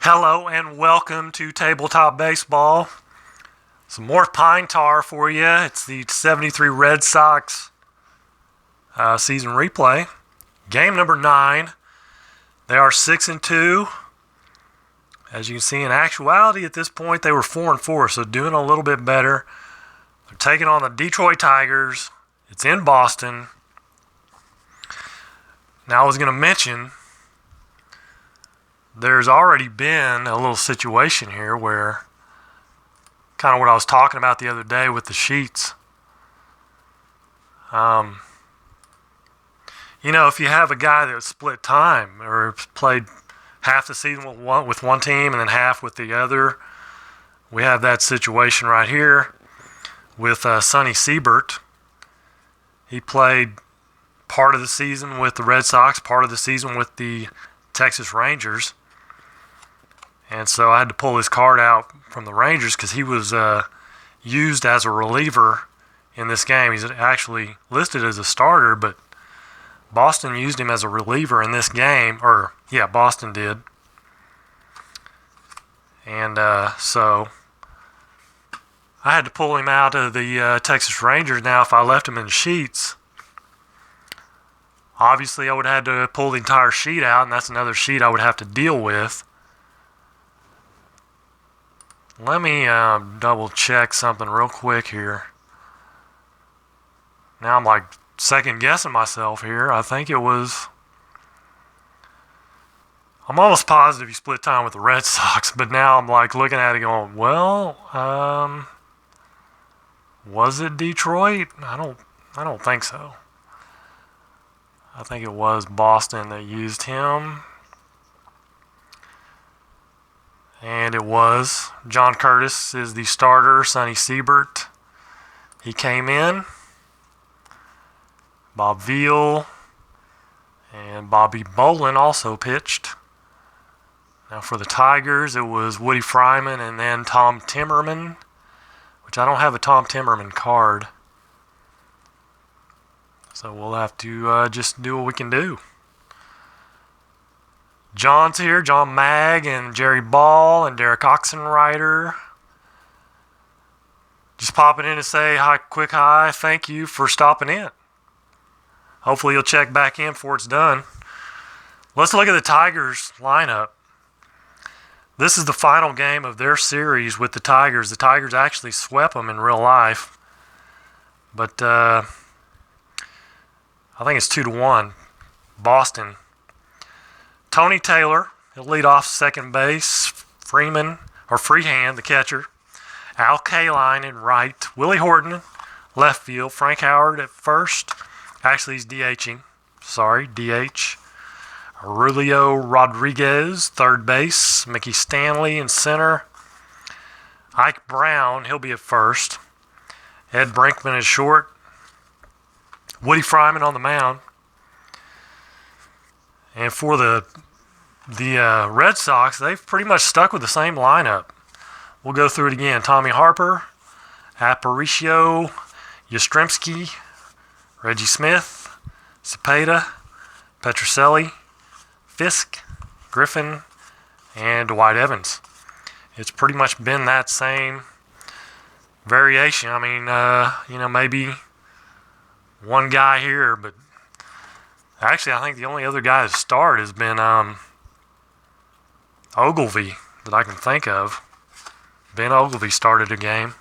Hello and welcome to Tabletop Baseball. Some more pine tar for you. It's the 73 Red Sox season replay. Game number 9. They are 6-2. As you can see, in actuality at this point they were 4-4, so doing a little bit better. They're taking on the Detroit Tigers. It's in Boston. Now I was going to mention there's already been a little situation here where kind of what I was talking about the other day with the sheets. If you have a guy that split time or played half the season with one team and then half with the other, we have that situation right here with Sonny Siebert. He played part of the season with the Red Sox, part of the season with the Texas Rangers. And so I had to pull his card out from the Rangers because he was used as a reliever in this game. He's actually listed as a starter, but Boston used him as a reliever in this game. Boston did. And so I had to pull him out of the Texas Rangers. Now, if I left him in sheets, obviously I would have had to pull the entire sheet out, and that's another sheet I would have to deal with. Let me double check something real quick here. Now I'm like second guessing myself here. I'm almost positive he split time with the Red Sox, but now I'm like looking at it going, well, was it Detroit? I don't think so. I think it was Boston that used him. And it was. John Curtis is the starter. Sonny Siebert, he came in. Bob Veal and Bobby Bolin also pitched. Now for the Tigers, it was Woody Fryman and then Tom Timmerman, which I don't have a Tom Timmerman card. So we'll have to just do what we can do. John's here, John Mag and Jerry Ball and Derek Oxenrider. Just popping in to say quick hi, thank you for stopping in. Hopefully you'll check back in before it's done. Let's look at the Tigers lineup. This is the final game of their series with the Tigers. The Tigers actually swept them in real life. But I think it's 2-1. Boston. Tony Taylor, he'll lead off second base. Freehand, the catcher. Al Kaline in right. Willie Horton, left field. Frank Howard at first. Actually, he's DHing. DH. Aurelio Rodriguez, third base. Mickey Stanley in center. Ike Brown, he'll be at first. Ed Brinkman is short. Woody Fryman on the mound. And for the Red Sox, they've pretty much stuck with the same lineup. We'll go through it again. Tommy Harper, Aparicio, Yastrzemski, Reggie Smith, Cepeda, Petrocelli, Fisk, Griffin, and Dwight Evans. It's pretty much been that same variation. I mean, maybe one guy here, but actually, I think the only other guy to start has been Ogilvy that I can think of. Ben Ogilvy started a game.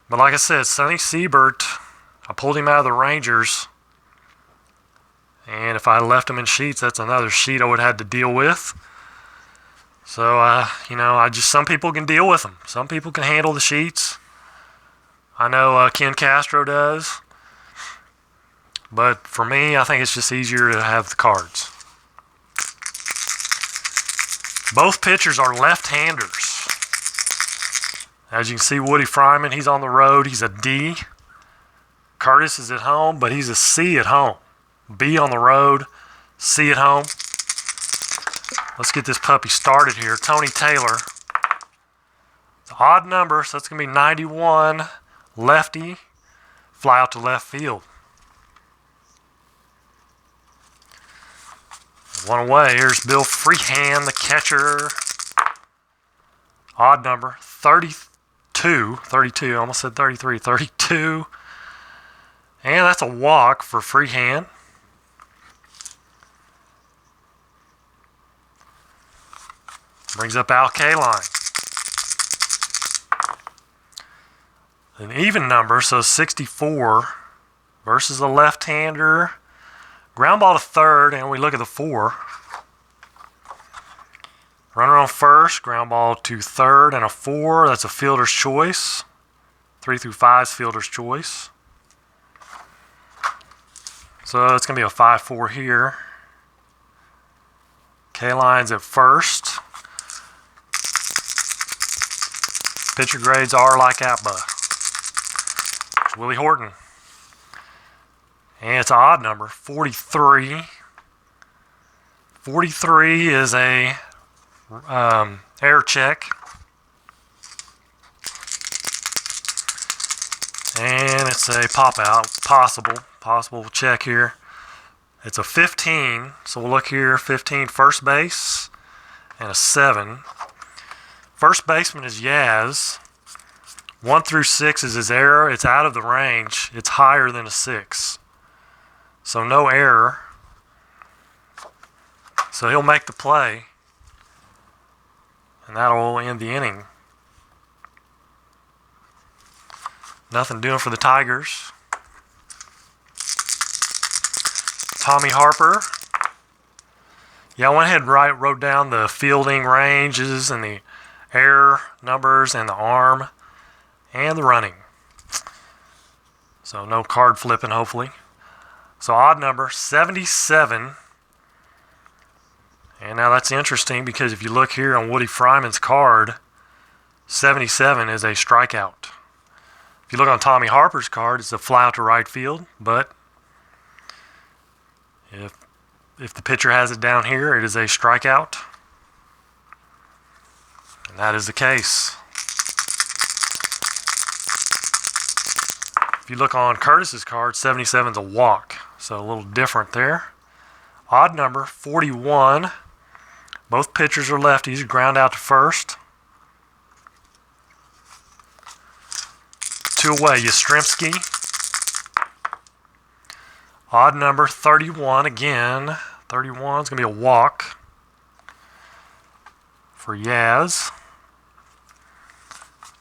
But like I said, Sonny Siebert, I pulled him out of the Rangers. And if I left him in sheets, that's another sheet I would have had to deal with. So, some people can deal with them. Some people can handle the sheets. I know Ken Castro does. But for me, I think it's just easier to have the cards. Both pitchers are left-handers. As you can see, Woody Fryman, he's on the road. He's a D. Curtis is at home, but he's a C at home. B on the road, C at home. Let's get this puppy started here. Tony Taylor. It's an odd number, so it's going to be 91. Lefty. Fly out to left field. One away. Here's Bill Freehand, the catcher. Odd number, 32. 32. I almost said 33. 32. And that's a walk for Freehand. Brings up Al Kaline. An even number, so 64 versus a left-hander. Ground ball to third, and we look at the 4. Runner on first, ground ball to third, and a 4. That's a fielder's choice. 3 through 5 is fielder's choice. So it's going to be a 5-4 here. K-Line's at first. Pitcher grades are like APBA. It's Willie Horton. And it's an odd number, 43. 43 is a air check. And it's a pop out, possible check here. It's a 15, so we'll look here, 15 first base and a 7. First baseman is Yaz. 1 through 6 is his error. It's out of the range. It's higher than a 6. So no error. So he'll make the play. And that'll end the inning. Nothing doing for the Tigers. Tommy Harper. Yeah, I went ahead and wrote down the fielding ranges and the air numbers and the arm and the running. So no card flipping, hopefully. So odd number, 77. And now that's interesting because if you look here on Woody Fryman's card, 77 is a strikeout. If you look on Tommy Harper's card, it's a fly out to right field. But if the pitcher has it down here, it is a strikeout. And that is the case. If you look on Curtis's card, 77 is a walk. So a little different there. Odd number, 41. Both pitchers are lefties. Ground out to first. 2 away, Yastrzemski. Odd number, 31 again. 31 is going to be a walk for Yaz.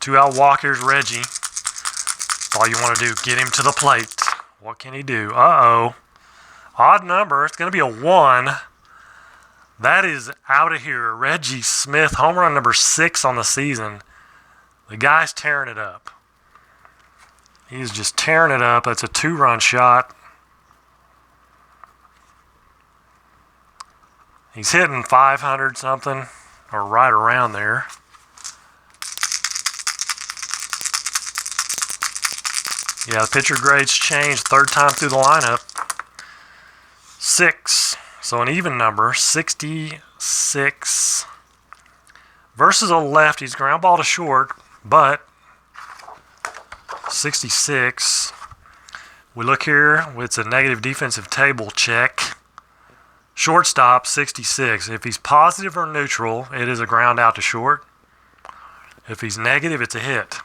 2 out walk. Here's Reggie. All you want to do, get him to the plate. What can he do? Uh-oh. Odd number. It's going to be a 1. That is out of here. Reggie Smith, home run number 6 on the season. The guy's tearing it up. He's just tearing it up. That's a 2-run shot. He's hitting 500 something, or right around there. Yeah, the pitcher grades changed 3rd time through the lineup. 6, so an even number, 66. Versus a left, he's ground ball to short, but 66. We look here, it's a negative defensive table check. Shortstop, 66. If he's positive or neutral, it is a ground out to short. If he's negative, it's a hit.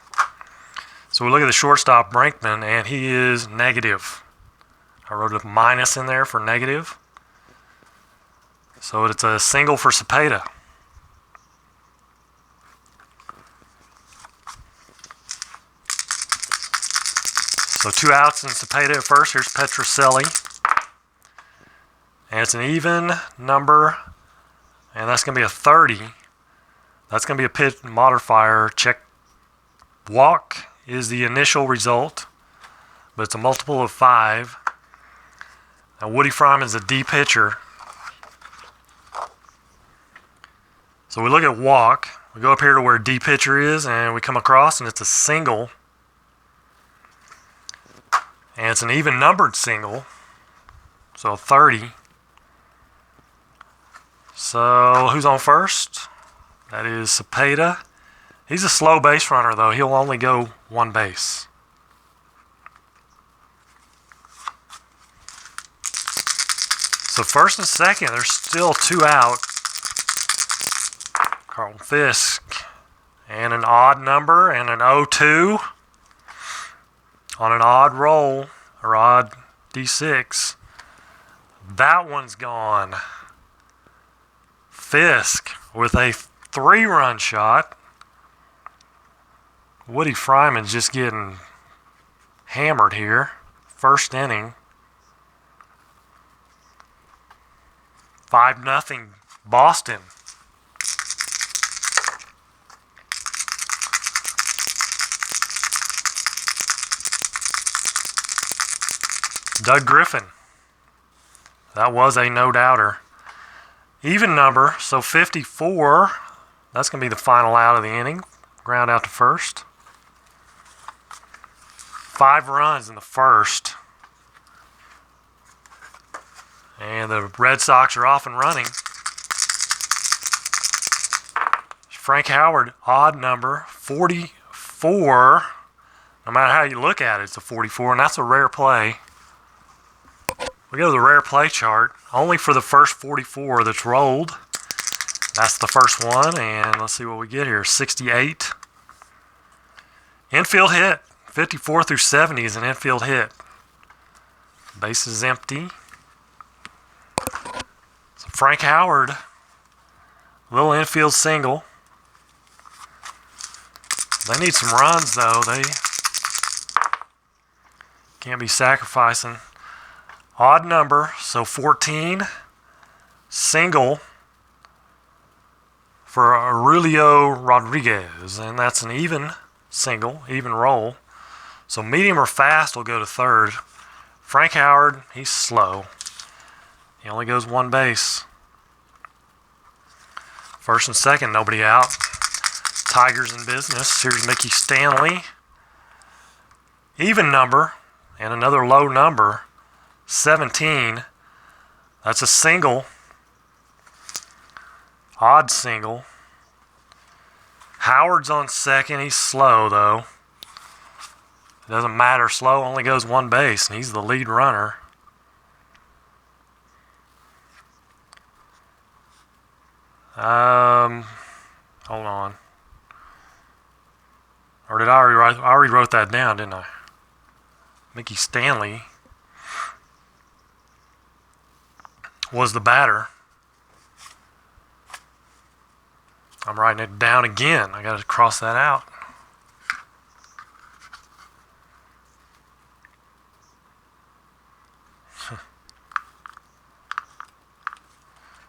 So we look at the shortstop, Brinkman, and he is negative. I wrote a minus in there for negative. So it's a single for Cepeda. So 2 outs and Cepeda at first. Here's Petrocelli. And it's an even number, and that's going to be a 30. That's going to be a pitch modifier. Check walk is the initial result, but it's a multiple of 5. Now Woody Fryman's a D pitcher. So we look at walk. We go up here to where D pitcher is, and we come across, and it's a single. And it's an even numbered single, so 30. So who's on first? That is Cepeda. He's a slow base runner, though. He'll only go 1 base. So first and second, there's still 2 out. Carlton Fisk. And an odd number and an 0-2 on an odd roll, or odd D6. That one's gone. Fisk with a 3-run shot. Woody Fryman's just getting hammered here. First inning. 5-0 Boston. Doug Griffin. That was a no-doubter. Even number, so 54. That's going to be the final out of the inning. Ground out to first. 5 runs in the first. And the Red Sox are off and running. Frank Howard, odd number, 44. No matter how you look at it, it's a 44, and that's a rare play. We go to the rare play chart, only for the first 44 that's rolled. That's the first one, and let's see what we get here, 68. Infield hit, 54 through 70 is an infield hit. Base is empty. So Frank Howard, little infield single. They need some runs, though. They can't be sacrificing. Odd number, so 14. Single for Aurelio Rodriguez, and that's an even single, even roll. So medium or fast will go to third. Frank Howard, he's slow. He only goes 1 base. First and second, nobody out. Tigers in business. Here's Mickey Stanley. Even number and another low number. 17. That's a single. Odd single. Howard's on second. He's slow, though. It doesn't matter. Slow only goes 1 base, and he's the lead runner. Hold on. Or did I already write? I already wrote that down, didn't I? Mickey Stanley was the batter. I'm writing it down again. I got to cross that out.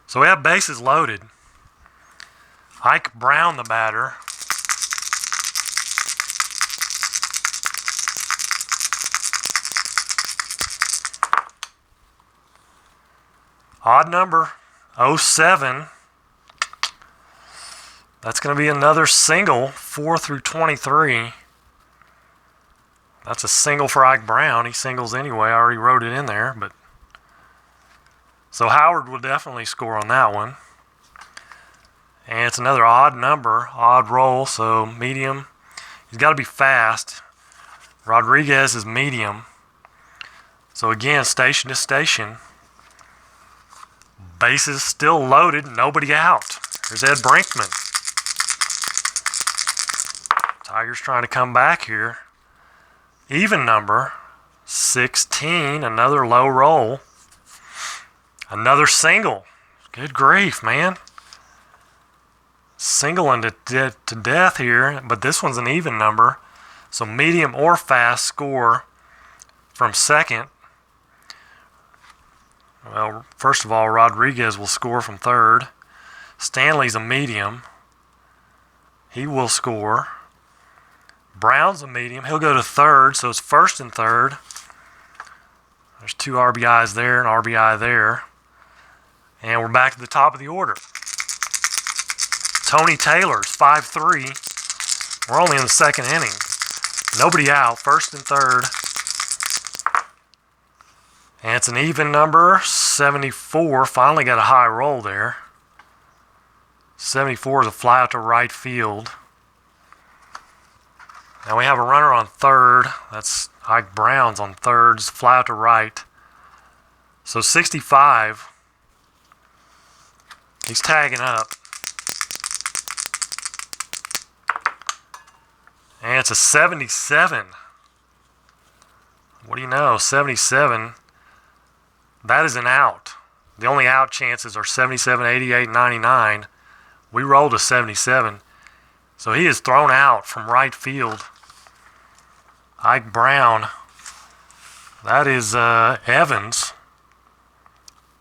So we have bases loaded. Ike Brown, the batter. Odd number, 07. That's going to be another single, 4 through 23. That's a single for Ike Brown. He singles anyway. I already wrote it in there. But so Howard will definitely score on that one. And it's another odd number, odd roll, so medium. He's got to be fast. Rodriguez is medium. So again, station to station. Bases still loaded, nobody out. There's Ed Brinkman. Tigers trying to come back here. Even number, 16, another low roll. Another single. Good grief, man. Singling to death here, but this one's an even number. So medium or fast score from second. Well, first of all, Rodriguez will score from third. Stanley's a medium. He will score. Brown's a medium. He'll go to third, so it's first and third. There's 2 RBIs there, an RBI there. And we're back to the top of the order. Tony Taylor's 5-3. We're only in the second inning. Nobody out, first and third. And it's an even number, 74. Finally got a high roll there. 74 is a fly out to right field. Now we have a runner on third. That's Ike Brown's on third. It's a fly out to right. So 65. He's tagging up. And it's a 77. What do you know? 77. That is an out. The only out chances are 77, 88, 99. We rolled a 77. So he is thrown out from right field. Ike Brown. That is Evans.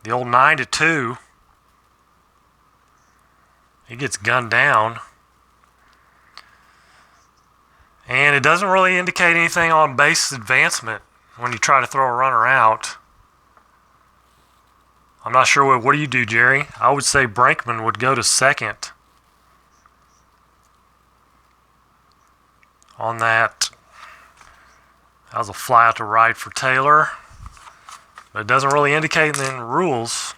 The old 9-2. He gets gunned down. And it doesn't really indicate anything on base advancement when you try to throw a runner out. I'm not sure what do you do, Jerry? I would say Brinkman would go to second on that. That was a fly out to right for Taylor. But it doesn't really indicate in the rules.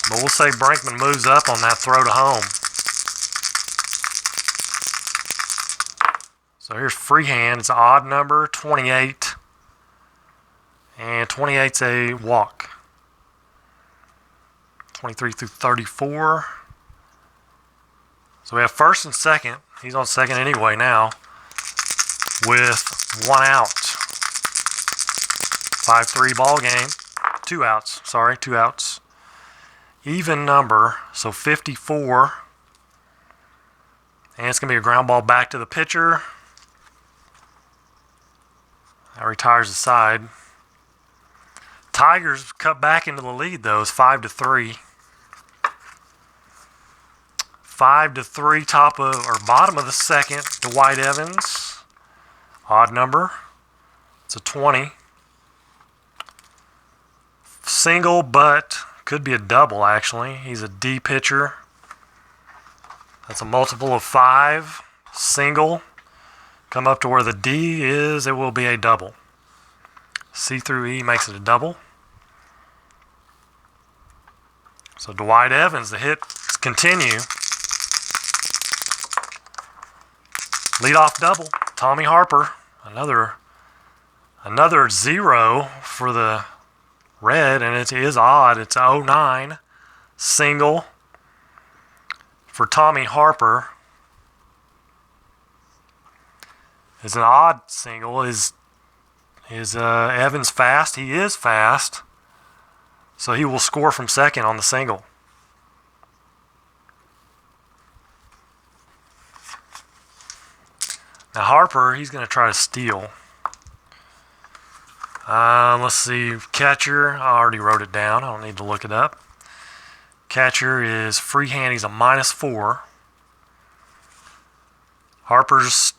But we'll say Brinkman moves up on that throw to home. So here's Freehand. It's an odd number, 28. And 28's a walk. 23 through 34. So we have first and second. He's on second anyway now. With one out. 5-3 ball game. 2 outs. Sorry, 2 outs. Even number. So 54. And it's going to be a ground ball back to the pitcher. That retires the side. Tigers cut back into the lead, though. It's 5-3. 5-3, top of or bottom of the second. Dwight Evans, odd number. It's a 20. Single, but could be a double actually. He's a D pitcher. That's a multiple of 5. Single. Come up to where the D is, it will be a double. C through E makes it a double. So Dwight Evans, the hits continue. Leadoff double. Tommy Harper, another 0 for the Red, and it is odd. It's 09. Single for Tommy Harper. Is an odd single. Is Evans fast? He is fast. So he will score from second on the single. Now Harper, he's going to try to steal. Let's see. Catcher, I already wrote it down. I don't need to look it up. Catcher is Freehand. He's a -4. Harper's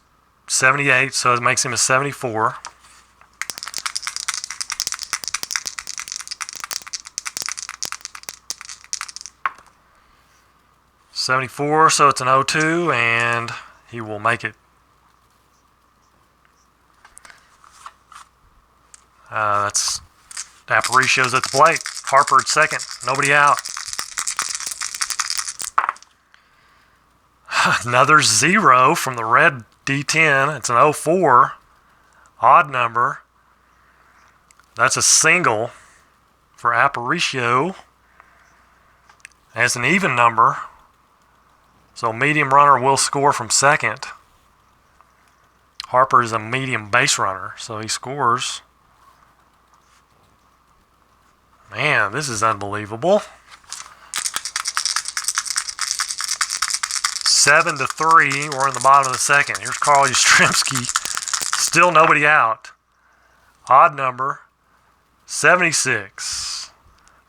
78, so it makes him a 74. .74, so it's an 0-2, and he will make it. That's Aparicio's at the plate. Harper at second. Nobody out. Another 0 from the Red D10. It's an 04. Odd number. That's a single for Aparicio. And it's an even number. So medium runner will score from second. Harper is a medium base runner, so he scores. Man, this is unbelievable. 7-3. We're in the bottom of the second. Here's Carl Yastrzemski. Still nobody out. Odd number. 76.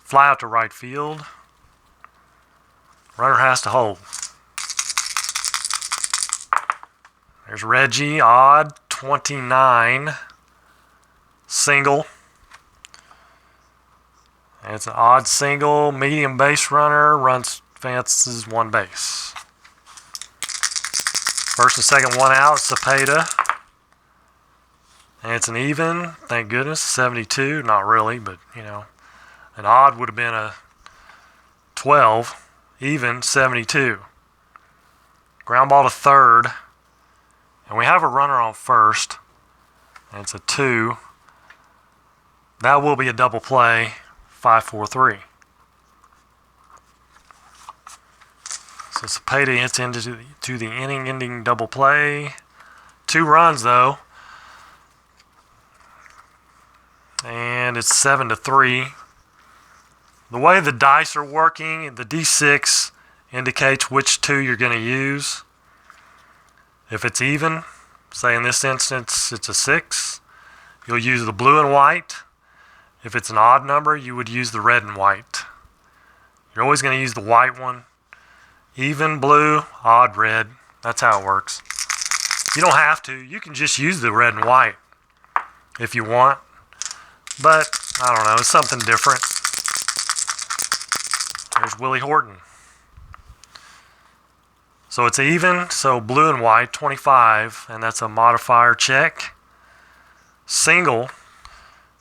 Fly out to right field. Runner has to hold. There's Reggie. Odd. 29. Single. And it's an odd single. Medium base runner. Runs, advances 1 base. First and second, 1 out. Cepeda. And it's an even. Thank goodness. 72. Not really, but, you know. An odd would have been a 12. Even, 72. Ground ball to third. And we have a runner on first. And it's a 2. That will be a double play. 5-4-3. So Cepeda hits into the inning-ending double play. 2 runs though, and it's 7-3. The way the dice are working, the D6 indicates which 2 you're going to use. If it's even, say in this instance it's a 6, you'll use the blue and white. If it's an odd number, you would use the red and white. You're always going to use the white one. Even blue, odd red. That's how it works. You don't have to. You can just use the red and white if you want. But, I don't know, it's something different. There's Willie Horton. So it's even, so blue and white, 25, and that's a modifier check. Single,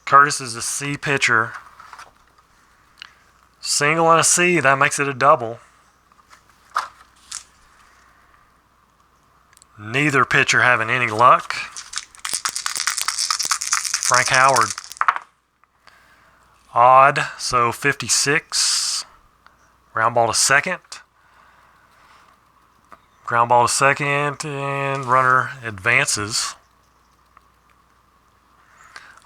Curtis is a C pitcher. Single and a C, that makes it a double. Neither pitcher having any luck. Frank Howard. Odd, so 56. Ground ball to second. Ground ball to second, and runner advances.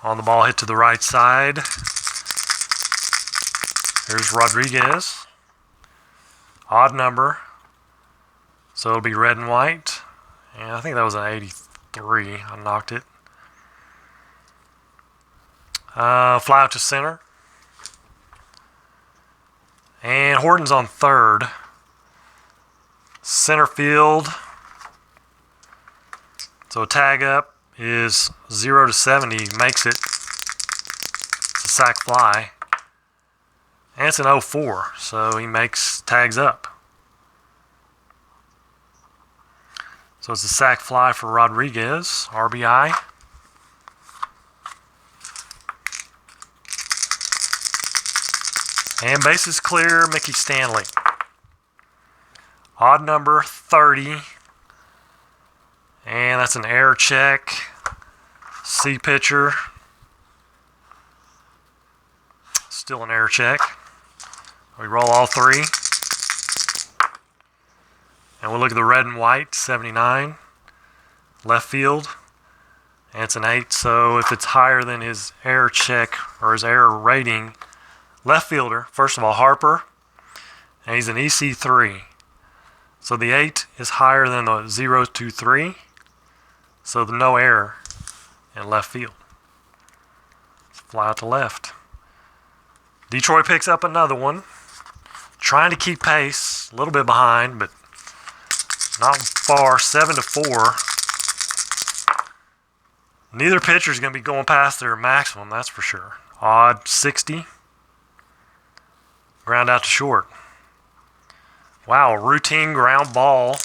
On the ball hit to the right side. Here's Rodriguez. Odd number. So it'll be red and white. And I think that was an 83. I knocked it. Fly out to center. And Horton's on third. Center field. So a tag up is 0-70. Makes it. It's a sac fly. And it's an 0-4. So he tags up. So it's a sac fly for Rodriguez. RBI. And bases clear, Mickey Stanley. Odd number, 30. And that's an error check. C pitcher. Still an error check. We roll all 3. And we'll look at the red and white, 79. Left field. And it's an 8, so if it's higher than his error check or his error rating, left fielder, first of all, Harper, and he's an EC3. So the 8 is higher than the 0-3, so the no error in left field. Fly out to left. Detroit picks up another one. Trying to keep pace, a little bit behind, but not far, 7-4. Neither pitcher is going to be going past their maximum, that's for sure. Odd, 60. Ground out to short. Wow, a routine ground ball to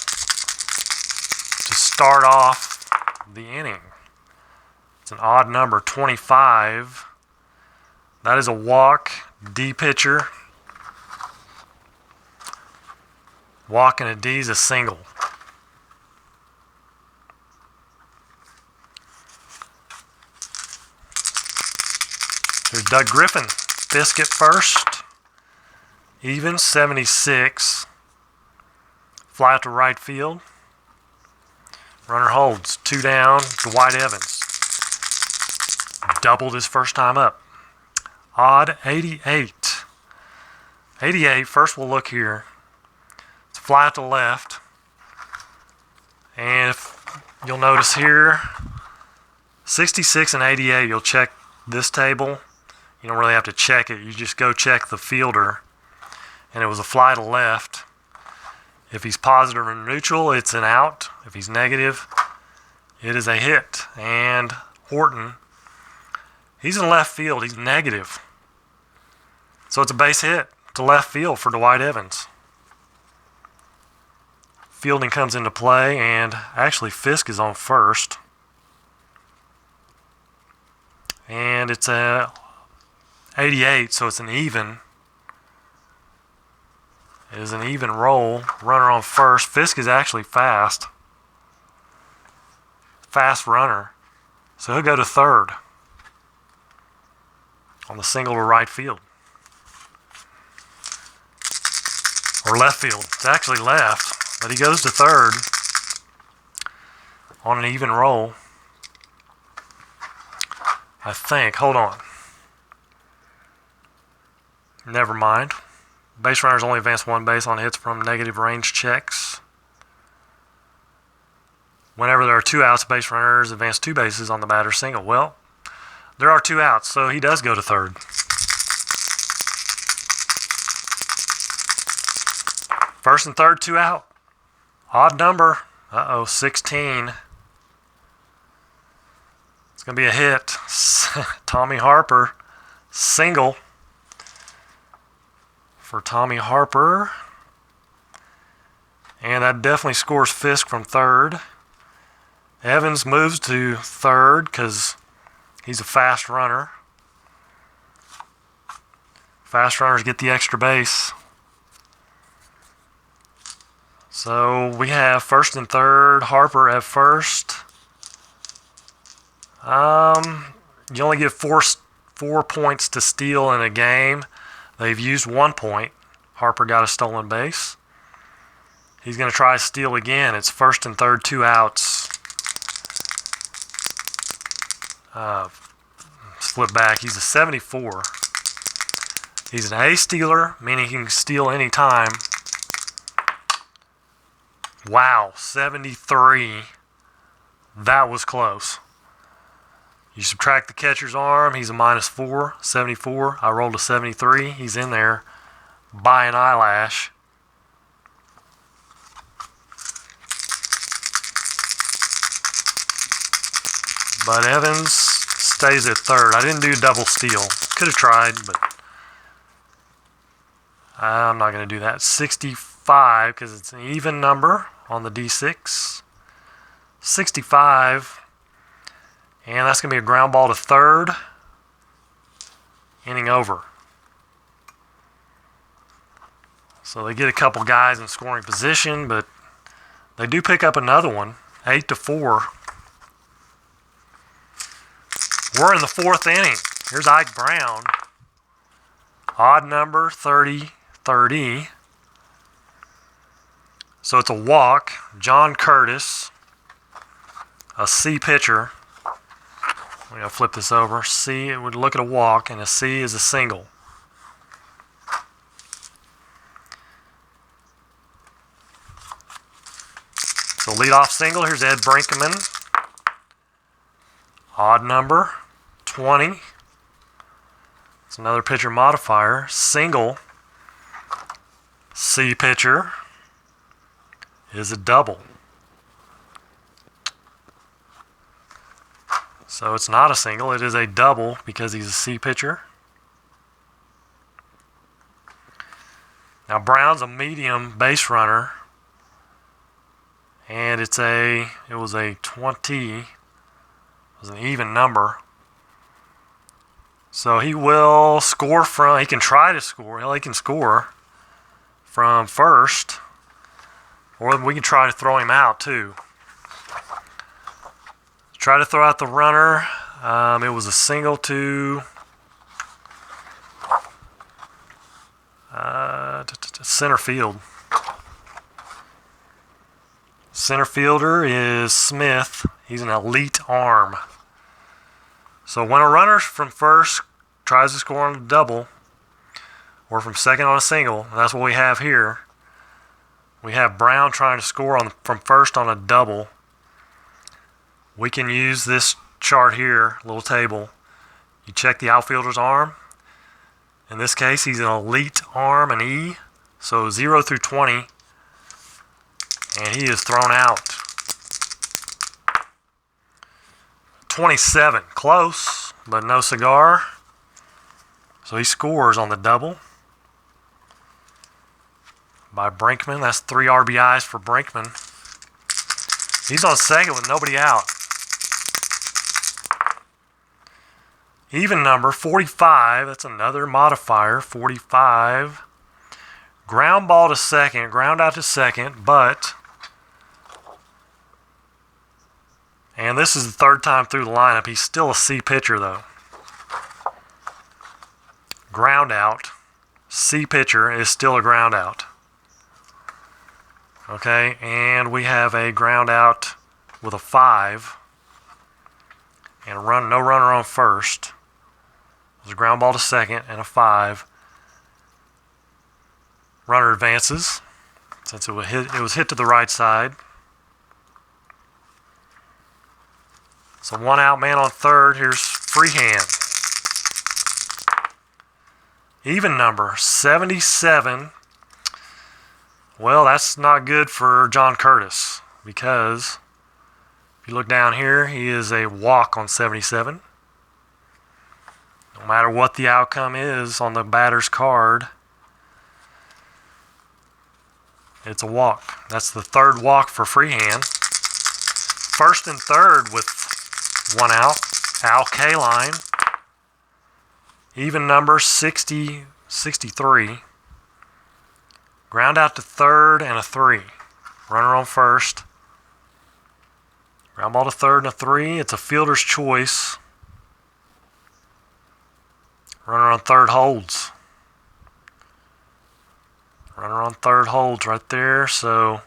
start off the inning. It's an odd number, 25. That is a walk. D pitcher. Walk and a D is a single. There's Doug Griffin. Fisk at first. Even, 76. Fly out to right field. Runner holds. 2 down. Dwight Evans. Doubled his first time up. Odd, 88. 88, first we'll look here. It's fly out to left. And if you'll notice here, 66 and 88, you'll check this table. You don't really have to check it. You just go check the fielder. And it was a fly to left. If he's positive or neutral, it's an out. If he's negative, it is a hit. And Horton, he's in left field. He's negative. So it's a base hit to left field for Dwight Evans. Fielding comes into play, and actually Fisk is on first. And it's a 88, so it's an even. It is an even roll. Runner on first. Fisk is actually fast. Fast runner. So he'll go to third on the single to right field. or left field. It's actually left, but he goes to third on an even roll. I think. Hold on. Never mind. Base runners only advance one base on hits from negative range checks. Whenever there are two outs, base runners advance two bases on the batter's single. Well, there are two outs, so he does go to third. First and third, two out. Odd number. 16. It's going to be a hit. Tommy Harper, single for Tommy Harper. And that definitely scores Fisk from third. Evans moves to third because he's a fast runner. Fast runners get the extra base. So we have first and third, Harper at first. You only get four points to steal in a game. They've used 1 point. Harper got a stolen base. He's going to try to steal again. It's first and third, two outs. Flip back. He's a 74. He's an A stealer, meaning he can steal any time. Wow, 73. That was close. You subtract the catcher's arm, he's a -4, 74. I rolled a 73. He's in there by an eyelash. But Evans stays at third. I didn't do double steal. Could have tried, but I'm not going to do that. 65, because it's an even number on the D6. 65. And that's going to be a ground ball to third. Inning over. So they get a couple guys in scoring position, but they do pick up another one. 8-4. We're in the fourth inning. Here's Ike Brown. Odd number, 30. So it's a walk. John Curtis, a C pitcher. I'm going to flip this over. C, it would look at a walk, and a C is a single. So leadoff single, here's Ed Brinkman. Odd number, 20. It's another pitcher modifier. Single, C pitcher, is a double. So it's not a single, it is a double because he's a C pitcher. Now Brown's a medium base runner, and it was a 20. It was an even number. So he will score he can try to score. He can score from first, or we can try to throw him out too. Try to throw out the runner. It was a single to center field. Center fielder is Smith. He's an elite arm. So when a runner from first tries to score on a double, or from second on a single, and that's what we have here. We have Brown trying to score from first on a double. We can use this chart here, little table. You check the outfielder's arm. In this case, he's an elite arm, an E. So 0 through 20. And he is thrown out. 27. Close, but no cigar. So he scores on the double by Brinkman. That's 3 RBIs for Brinkman. He's on second with nobody out. Even number, 45. That's another modifier, 45. Ground ball to second, ground out to second, but... And this is the third time through the lineup. He's still a C pitcher, though. Ground out. C pitcher is still a ground out. Okay, and we have a ground out with a 5. And no runner on first. There's a ground ball to second and a 5. Runner advances since it was hit to the right side. So 1 out, man on third. Here's Freehand. Even number, 77. Well, that's not good for John Curtis because if you look down here, he is a walk on 77. No matter what the outcome is on the batter's card, it's a walk. That's the third walk for Freehand. First and third with 1 out. Al Kaline. Even number 63. Ground out to third and a 3. Runner on first. Ground ball to third and a 3. It's a fielder's choice. Runner on third holds. Runner on third holds right there. So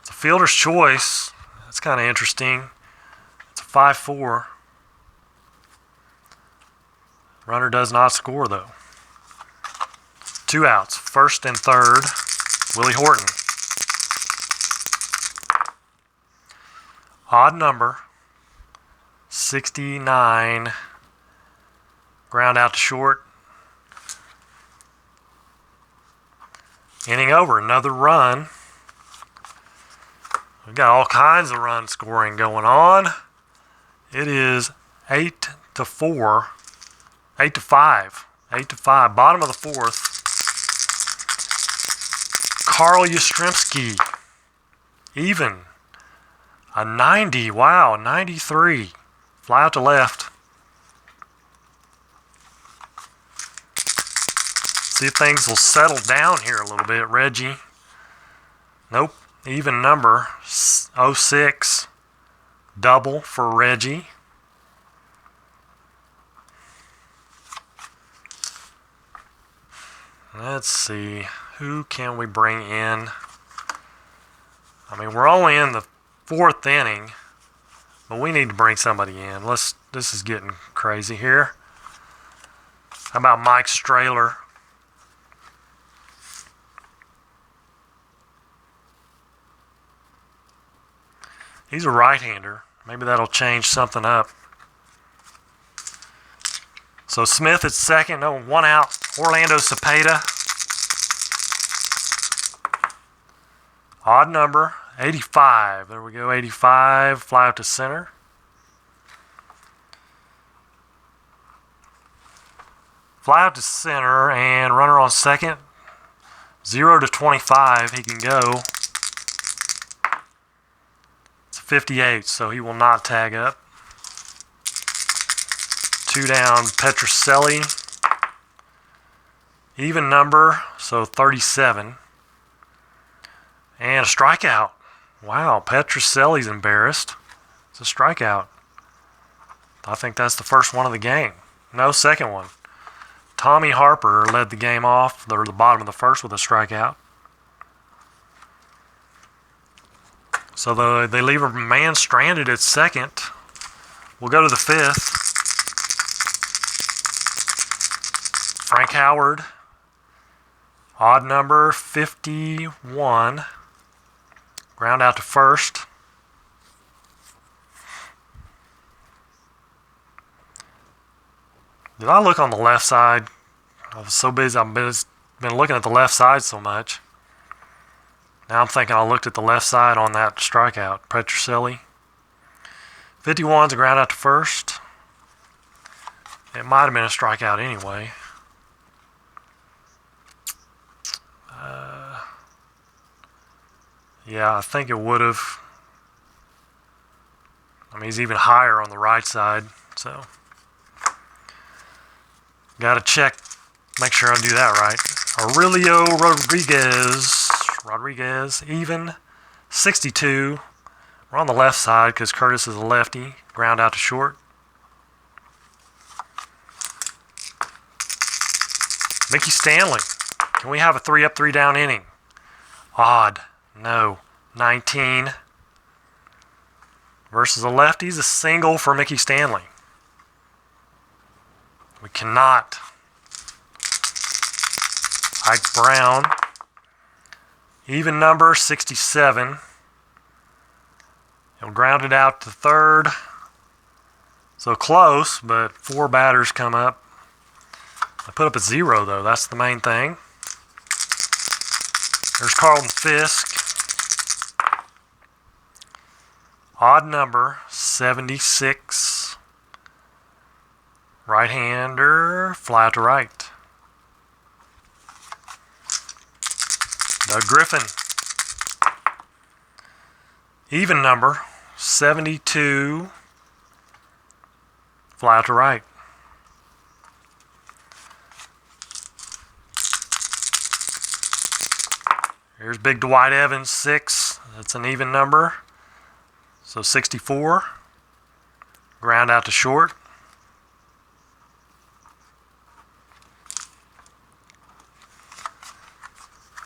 it's a fielder's choice. That's kind of interesting. It's a 5-4. Runner does not score though. 2 outs. First and third. Willie Horton. Odd number. 69. Ground out to short. Inning over. Another run. We've got all kinds of run scoring going on. It is 8-4. 8-5. 8-5. Bottom of the fourth. Carl Yastrzemski. Even. A 90. Wow. 93. Fly out to left. See if things will settle down here a little bit. Reggie. Nope. Even number. 06. Double for Reggie. Let's see. Who can we bring in? I mean, we're only in the 4th inning, but we need to bring somebody in. This is getting crazy here. How about Mike Strahler? He's a right-hander. Maybe that'll change something up. So Smith at second. No, 1 out. Orlando Cepeda. Odd number. 85. There we go. 85. Fly out to center. Fly out to center and runner on second. 0-25. He can go. 58, so he will not tag up. 2 down, Petrocelli. Even number, so 37. And a strikeout. Wow, Petrocelli's embarrassed. It's a strikeout. I think that's the first one of the game. No, second one. Tommy Harper led the game off, the bottom of the first with a strikeout. So they leave a man stranded at second. We'll go to the 5th. Frank Howard. Odd number 51. Ground out to first. Did I look on the left side? I was so busy. I've been looking at the left side so much. Now I'm thinking I looked at the left side on that strikeout. Petrocelli. 51's a ground out to first. It might have been a strikeout anyway. Yeah, I think it would have. I mean, he's even higher on the right side, so got to check, make sure I do that right. Aurelio Rodriguez, even 62. We're on the left side because Curtis is a lefty. Ground out to short. Mickey Stanley. Can we have a 3-up, 3-down inning? Odd. No. 19. Versus a lefties, a single for Mickey Stanley. We cannot. Ike Brown. Even number, 67. He'll ground it out to third. So close, but 4 batters come up. I put up a 0, though. That's the main thing. There's Carlton Fisk. Odd number, 76. Right-hander, fly to right. Doug Griffin. Even number, 72. Fly to right. Here's Big Dwight Evans, 6. That's an even number. So 64. Ground out to short.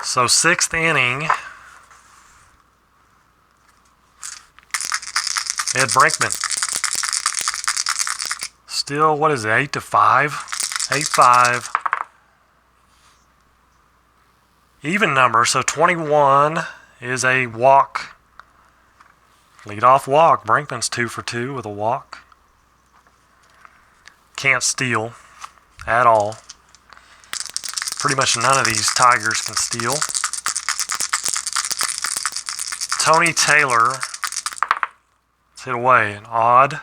So 6th inning. Ed Brinkman. Still, what is it, 8-5? 8-5. Even number, so 21 is a walk. Leadoff walk. Brinkman's 2 for 2 with a walk. Can't steal at all. Pretty much none of these Tigers can steal. Tony Taylor. Let's hit away. An odd.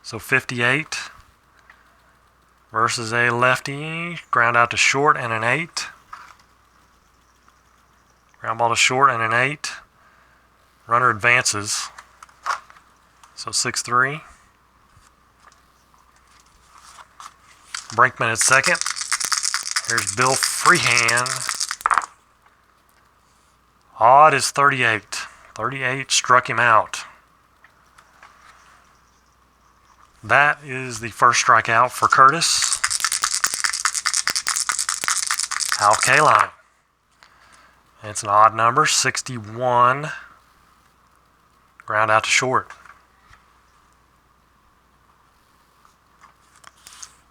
So 58. Versus a lefty. Ground out to short and an 8. Ground ball to short and an 8. Runner advances. So 6-3. Brinkman at second. Here's Bill Freehand. Odd is 38. 38 struck him out. That is the first strikeout for Curtis. Hal Kaline. It's an odd number, 61. Ground out to short.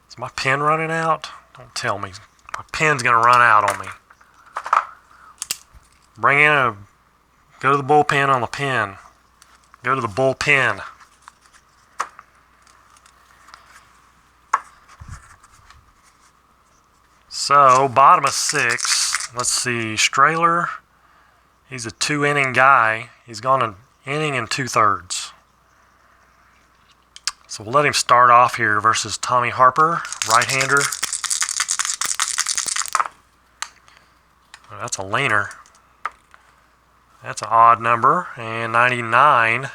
Is my pen running out? Don't tell me. My pen's going to run out on me. Go to the bullpen on the pen. Go to the bullpen. So, bottom of 6. Let's see. Strahler, he's a 2-inning guy. He's gone an inning and 2/3. So we'll let him start off here versus Tommy Harper, right-hander. Oh, that's a leaner. That's an odd number. And 99.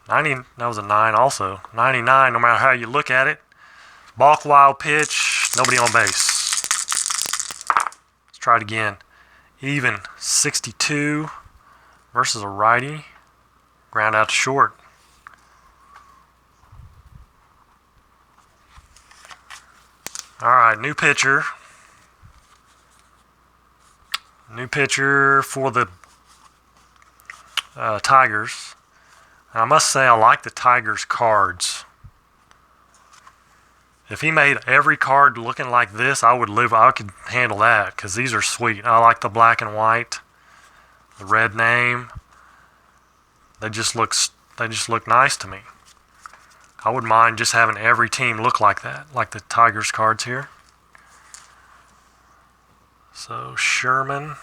That was a 9 also. 99, no matter how you look at it. Balk wild pitch, nobody on base. Let's try it again. Even, 62 versus a righty. Ground out to short. All right, new pitcher. New pitcher for the Tigers. And I must say I like the Tigers cards. If he made every card looking like this, I could handle that because these are sweet. I like the black and white, the red name. They just look nice to me. I wouldn't mind just having every team look like that, like the Tigers cards here. So Sherman.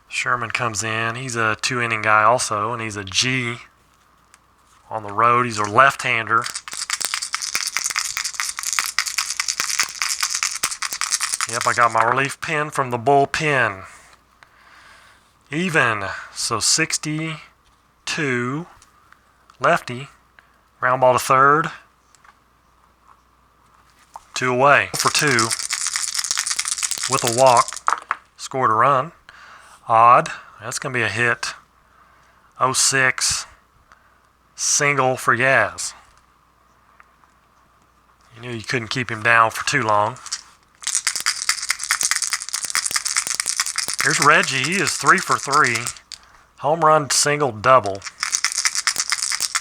Sherman comes in. He's a 2-inning guy also, and he's a G on the road. He's a left-hander. Yep, I got my relief pen from the bullpen. Even, so 62. Lefty. Ground ball to third. 2 away. For 2. With a walk. Scored a run. Odd. That's going to be a hit. 06. Single for Yaz. You knew you couldn't keep him down for too long. Here's Reggie. He is 3 for 3. Home run, single, double.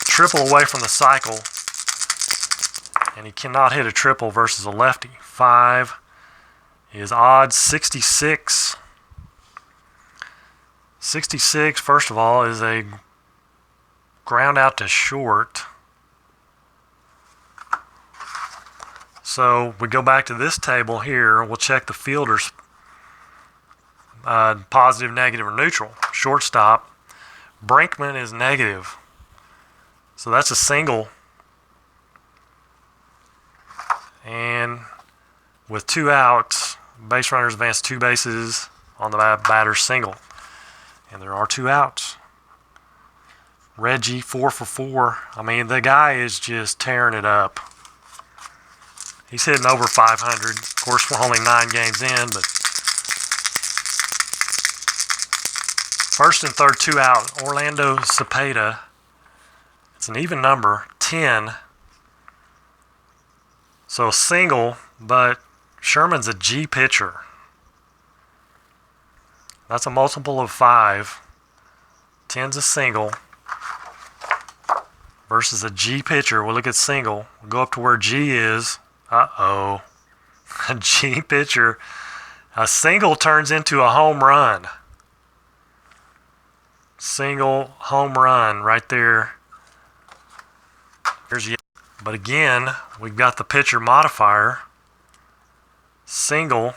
Triple away from the cycle. And he cannot hit a triple versus a lefty. 5 is odd 66. 66, first of all, is a ground out to short. So we go back to this table here. We'll check the fielders. Positive, negative, or neutral. Shortstop. Brinkman is negative. So that's a single. And with 2 outs, base runners advance 2 bases on the batter's single. And there are 2 outs. Reggie, 4 for 4. I mean, the guy is just tearing it up. He's hitting over 500. Of course, we're only 9 games in, but first and third, 2 out. Orlando Cepeda. It's an even number, 10. So a single, but Sherman's a G pitcher. That's a multiple of 5. 10's a single versus a G pitcher. We'll look at single. We'll go up to where G is. Uh-oh. A G pitcher. A single turns into a home run. Single home run right there. Here's the, but again, we've got the pitcher modifier. Single.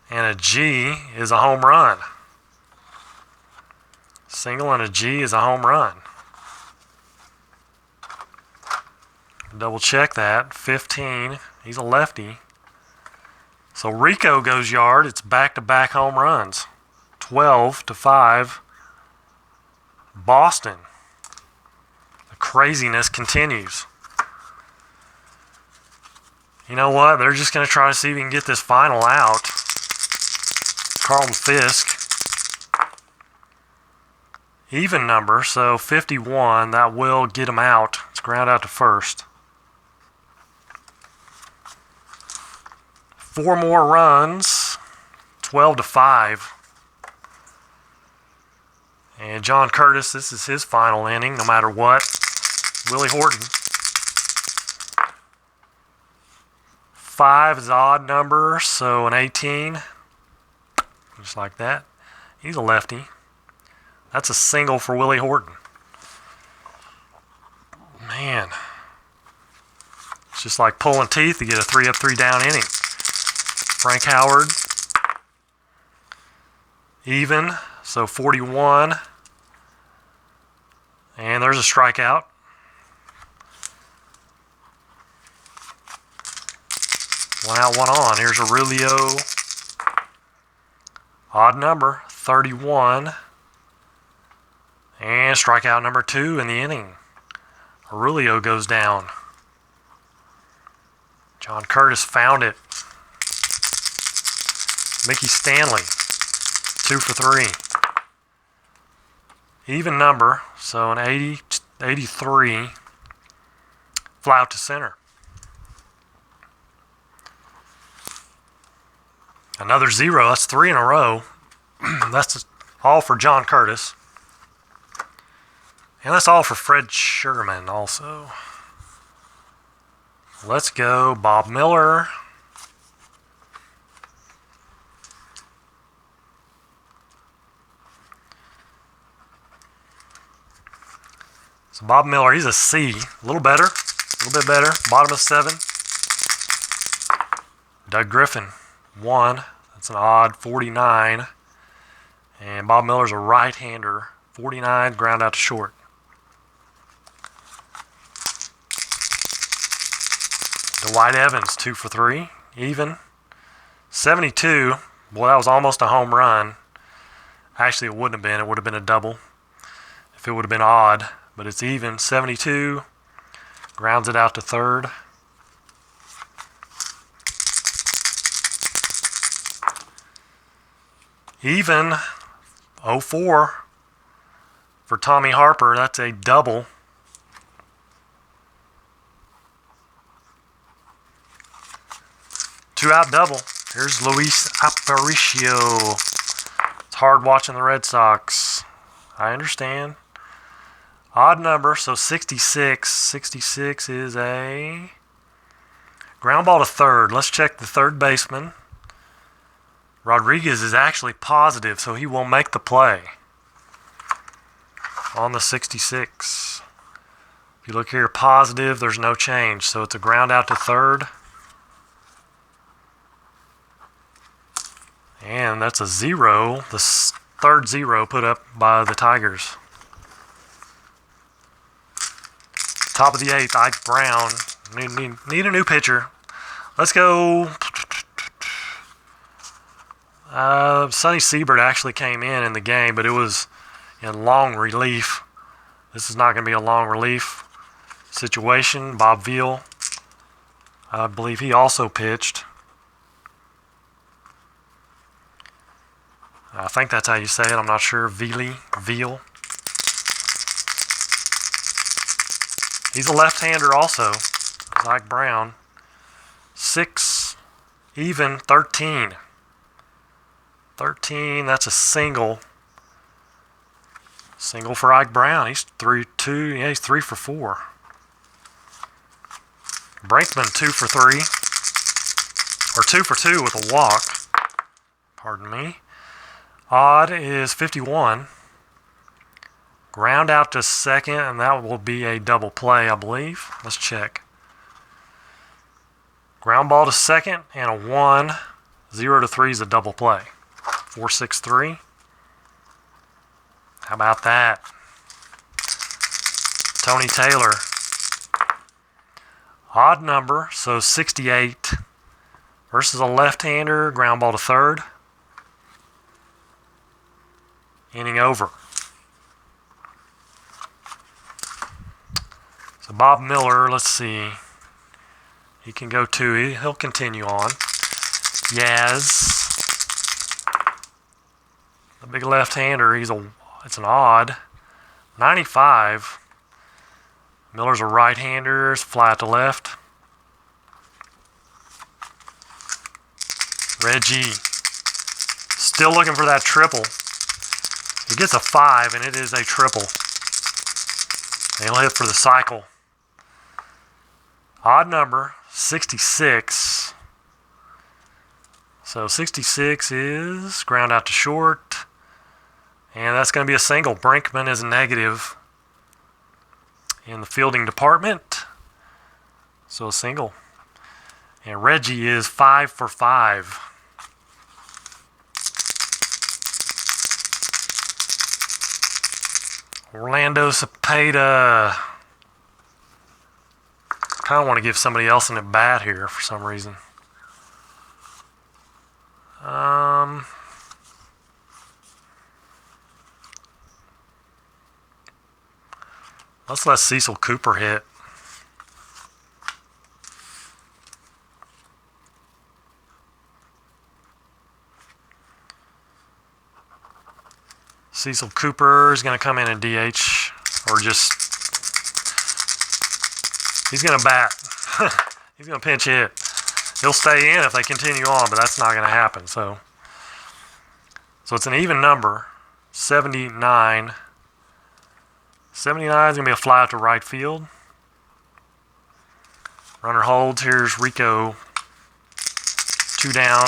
And a G is a home run. Single and a G is a home run. Double check that. 15. He's a lefty. So Rico goes yard. It's back-to-back home runs. 12 to 5. Boston. The craziness continues. You know what? They're just going to try to see if we can get this final out. Carlton Fisk. Even number, so 51. That will get him out. It's ground out to first. 4 more runs. 12 to 5. And John Curtis, this is his final inning, no matter what. Willie Horton. 5 is odd number, so an 18. Just like that. He's a lefty. That's a single for Willie Horton. Man. It's just like pulling teeth to get a 3 up, 3 down inning. Frank Howard. Even. So 41. And there's a strikeout. One out, one on. Here's Aurelio. Odd number, 31. And strikeout number 2 in the inning. Aurelio goes down. John Curtis found it. Mickey Stanley, 2 for 3. Even number, so an 83. Fly out to center. Another 0. That's 3 in a row. That's all for John Curtis. And that's all for Fred Sherman also. Let's go Bob Miller. So Bob Miller, he's a C. A little better. A little bit better. Bottom of 7. Doug Griffin, 1. That's an odd 49. And Bob Miller's a right-hander. 49, ground out to short. Dwight Evans, 2 for 3. Even. 72. Boy, that was almost a home run. Actually, it wouldn't have been. It would have been a double if it would have been odd. But it's even. 72. Grounds it out to third. Even. 04 for Tommy Harper. That's a double. Two out double. Here's Luis Aparicio. It's hard watching the Red Sox. I understand. Odd number, so 66. 66 is a ground ball to third. Let's check the third baseman. Rodriguez is actually positive, so he will make the play on the 66. If you look here, positive, there's no change. So it's a ground out to third. And that's a 0, the third 0 put up by the Tigers. Top of the 8th, Ike Brown. Need a new pitcher. Let's go. Sonny Siebert actually came in the game, but it was in long relief. This is not going to be a long relief situation. Bob Veal, I believe he also pitched. I think that's how you say it. I'm not sure. Veal. He's a left-hander also. Like Brown. 6, even 13. 13, that's a single. Single for Ike Brown. He's 3-2. Yeah, he's 3 for 4. Brinkman 2 for 3. Or 2 for 2 with a walk. Pardon me. Odd is 51. Ground out to second, and that will be a double play, I believe. Let's check. Ground ball to second, and a 1. 0 to 3 is a double play. 4-6-3. How about that? Tony Taylor. Odd number, so 68 versus a left-hander. Ground ball to third. Inning over. So Bob Miller, let's see. He can go 2. He'll continue on. Yaz. The big left-hander, it's an odd. 95. Miller's a right-hander, fly to left. Reggie. Still looking for that triple. He gets a 5, and it is a triple. He'll hit for the cycle. Odd number, 66. So 66 is ground out to short. And that's going to be a single. Brinkman is negative in the fielding department. So a single. And Reggie is 5 for 5. Orlando Cepeda. Kind of want to give somebody else an at bat here for some reason. Let's let Cecil Cooper hit. Cecil Cooper is going to come in and DH, or just, he's going to bat. He's going to pinch hit. He'll stay in if they continue on, but that's not going to happen. So it's an even number, 79. 79 is going to be a fly out to right field. Runner holds. Here's Rico. 2 down.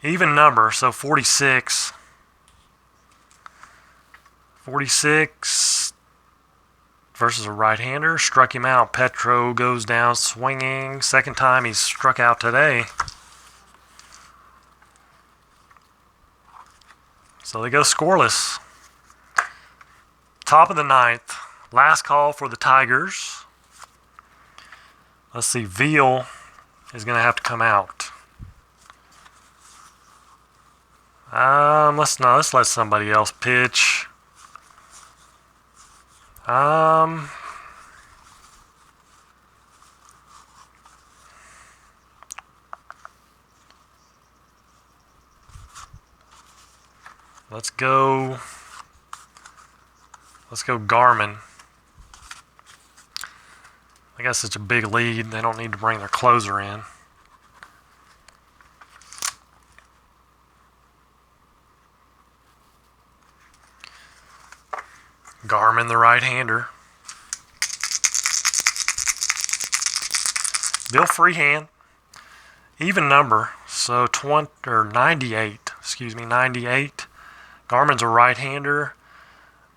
Even number, so 46. 46 versus a right-hander. Struck him out. Petro goes down swinging. Second time he's struck out today. So they go scoreless. Top of the 9th. Last call for the Tigers. Let's see. Veal is going to have to come out. Let's let somebody else pitch. Let's go Garmin. I guess it's a big lead. They don't need to bring their closer in. Garmin, the right-hander. Bill freehand. Even number, so 98. 98. Garmin's a right-hander.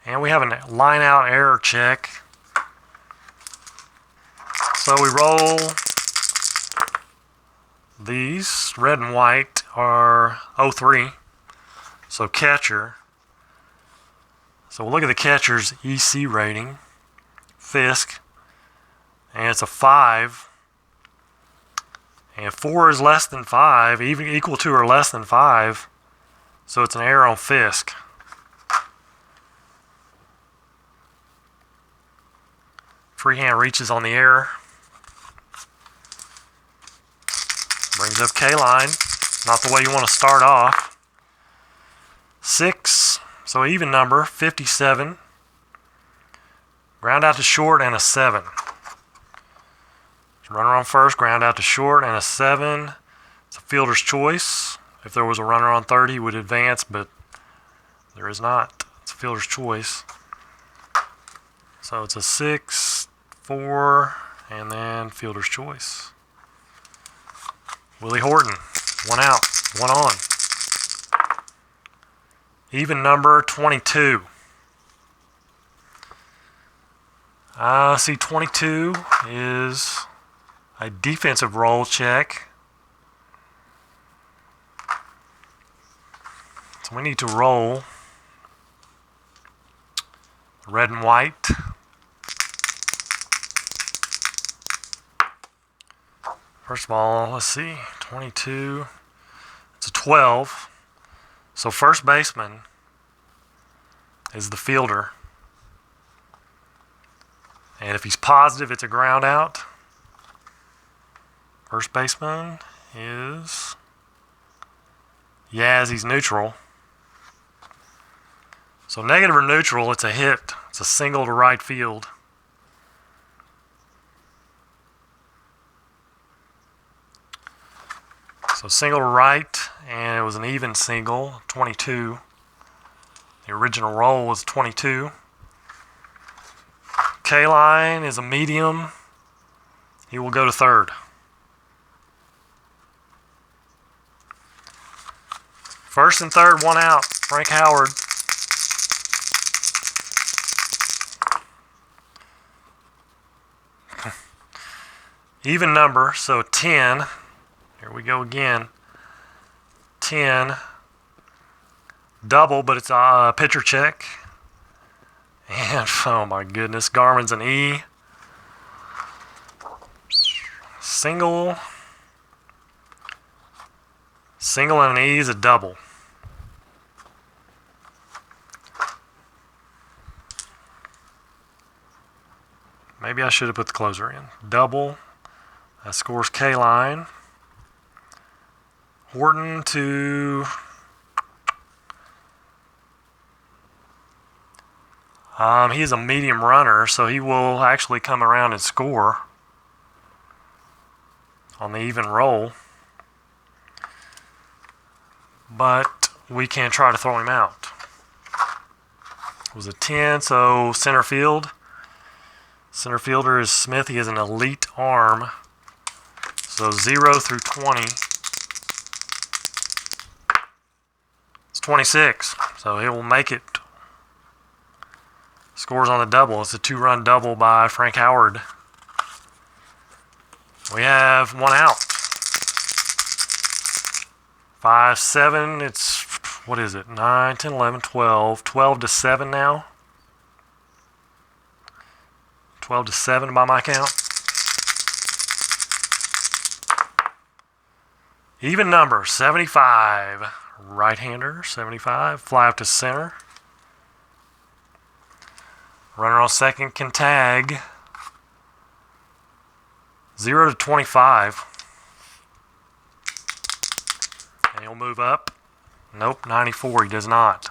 And we have a line-out error check. So we roll. These, red and white, are 03. So catcher. So we'll look at the catcher's EC rating. Fisk. And it's a 5. And 4 is less than 5, even equal to or less than 5. So it's an error on Fisk. Freehand reaches on the error. Brings up K-line. Not the way you want to start off. 6, so even number, 57. Ground out to short and a 7. Runner on first, ground out to short, and a 7. It's a fielder's choice. If there was a runner on third, he would advance, but there is not. It's a fielder's choice. So it's a 6, 4, and then fielder's choice. Willie Horton, 1 out, 1 on. Even number, 22. See, 22 is a defensive roll check. So we need to roll red and white. First of all, let's see, 22. It's a 12. So first baseman is the fielder. And if he's positive, it's a ground out. First baseman is Yaz, he's neutral. So negative or neutral, it's a hit. It's a single to right field. So single to right, and it was an even single, 22. The original roll was 22. K-line is a medium. He will go to third. First and third, 1 out. Frank Howard. Even number, so 10. Here we go again. 10. Double, but it's a pitcher check. And, oh my goodness, Garmin's an E. Single. Single and an E is a double. Maybe I should have put the closer in. Double. That scores K-line. Horton to... he's a medium runner, so he will actually come around and score on the even roll. But we can try to throw him out. It was a 10, so center field. Center fielder is Smith. He has an elite arm. So 0 through 20. It's 26, so he will make it. Scores on the double. It's a 2-run double by Frank Howard. We have 1 out. 5, 7. It's, what is it? 9, 10, 11, 12. 12 to 7 now. 12 to 7 by my count. Even number, 75. Right-hander, 75. Fly up to center. Runner on second can tag. 0 to 25. And he'll move up. Nope, 94, he does not.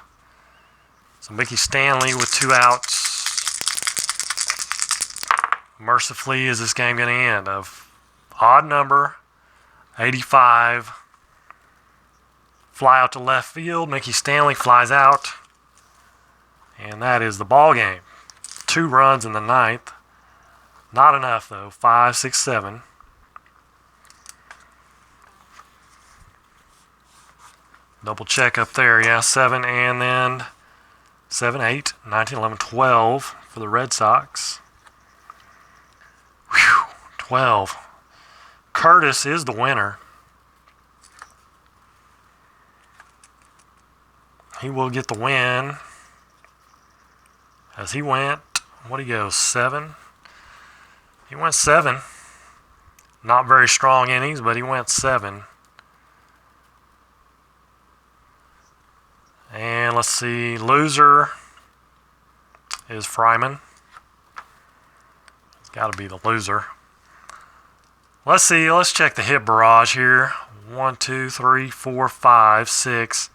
So Mickey Stanley with 2 outs mercifully is this game going to end? Of odd number, 85. Fly out to left field. Mickey Stanley flies out. And that is the ball game. 2 runs in the ninth. Not enough though. 5, 6, 7. Double check up there. Yeah, 7 and then 7, 8, 19, 11, 12 for the Red Sox. Whew, 12. Curtis is the winner. He will get the win. As he went, what did he go, 7? He went 7. Not very strong innings, but he went 7. And let's see, loser is Fryman. It's got to be the loser. Let's see, let's check the hit barrage here. 1, 2, 3, 4, 5, 6,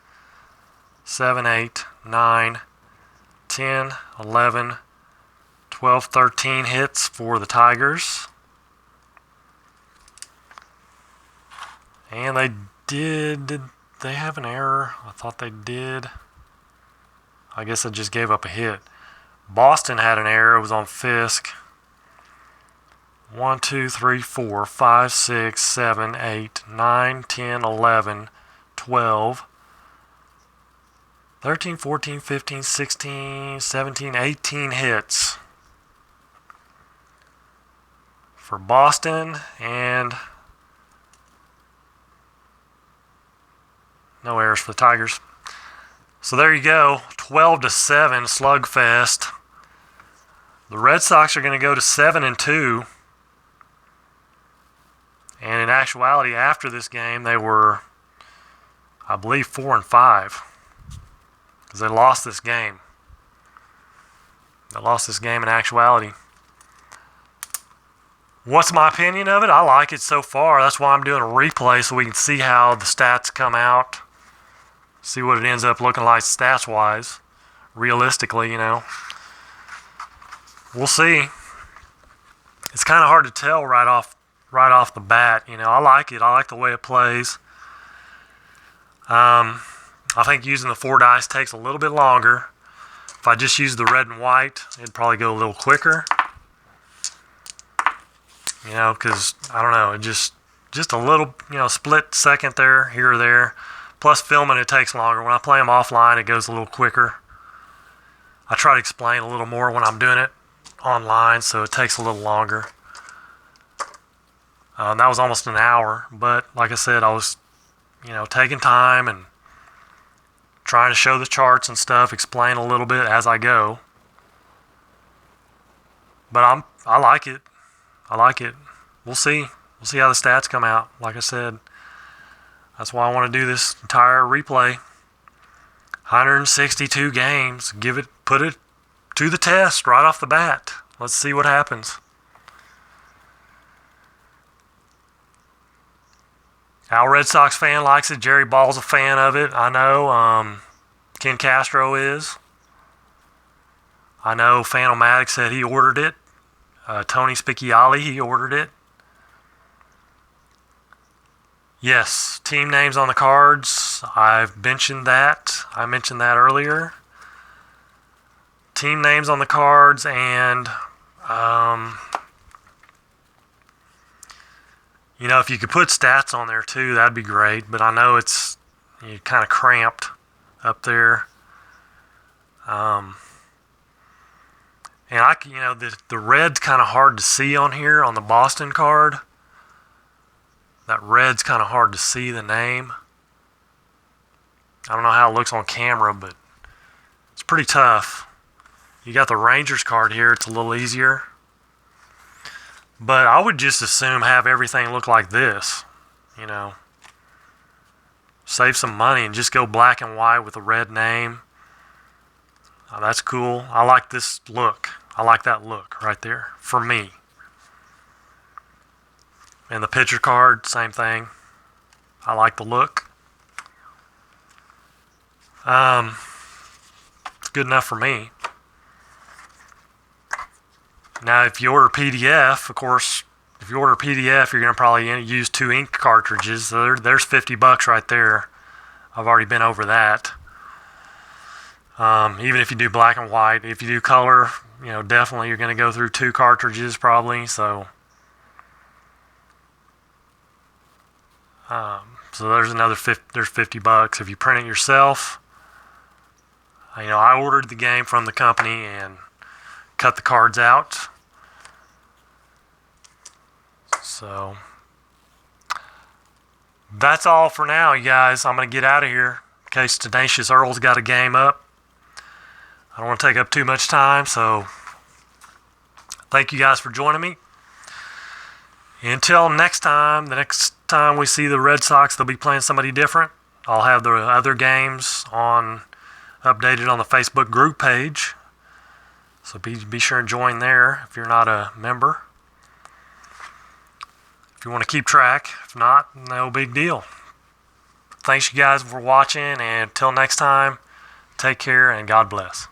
7, 8, 9, 10, 11, 12, 13 hits for the Tigers. And did they have an error? I thought they did. I guess I just gave up a hit. Boston had an error. It was on Fisk. 1, 2, 3, 4, 5, 6, 7, 8, 9, 10, 11, 12, 13, 14, 15, 16, 17, 18 hits for Boston, and no errors for the Tigers. So there you go, 12-7 slugfest. The Red Sox are going to go to 7-2. And in actuality, after this game, they were, I believe, 4-5. Because they lost this game. They lost this game in actuality. What's my opinion of it? I like it so far. That's why I'm doing a replay so we can see how the stats come out. See what it ends up looking like stats-wise. Realistically, you know. We'll see. It's kind of hard to tell right off the bat. You know, I like it. I like the way it plays. I think using the 4 dice takes a little bit longer. If I just use the red and white, it'd probably go a little quicker. You know, because, I don't know, it just a little, you know, split second there, here or there. Plus filming, it takes longer. When I play them offline, it goes a little quicker. I try to explain a little more when I'm doing it online, so it takes a little longer. That was almost an hour, but like I said, I was, you know, taking time and trying to show the charts and stuff, explain a little bit as I go. But I like it. I like it. We'll see. We'll see how the stats come out. Like I said, that's why I want to do this entire replay. 162 games. Put it to the test right off the bat. Let's see what happens. Al Red Sox fan likes it. Jerry Ball's a fan of it. I know. Ken Castro is. I know Fanomatic said he ordered it. Tony Spicciali, he ordered it. Yes, team names on the cards. I've mentioned that. I mentioned that earlier. Team names on the cards, and you know, if you could put stats on there too, that'd be great. But I know it's kind of cramped up there. And you know, the red's kind of hard to see on here on the Boston card. That red's kind of hard to see the name. I don't know how it looks on camera, but it's pretty tough. You got the Rangers card here, it's a little easier. But I would just assume have everything look like this, you know. Save some money and just go black and white with a red name. That's cool. I like this look. I like that look right there for me. And the pitcher card, same thing. I like the look. It's good enough for me. Now, if you order PDF, of course, if you order PDF, you're going to probably use 2 ink cartridges. So there's $50 right there. I've already been over that. Even if you do black and white, if you do color, definitely you're going to go through 2 cartridges probably. So there's another there's $50 if you print it yourself. I ordered the game from the company and cut the cards out. So that's all for now, you guys. I'm going to get out of here in case Tenacious Earl's got a game up. I don't want to take up too much time, so thank you guys for joining me. Until next time, the next time we see the Red Sox, they'll be playing somebody different. I'll have the other games updated on the Facebook group page. So be sure and join there if you're not a member. If you want to keep track. If not, no big deal. Thanks you guys for watching, and until next time, take care and God bless.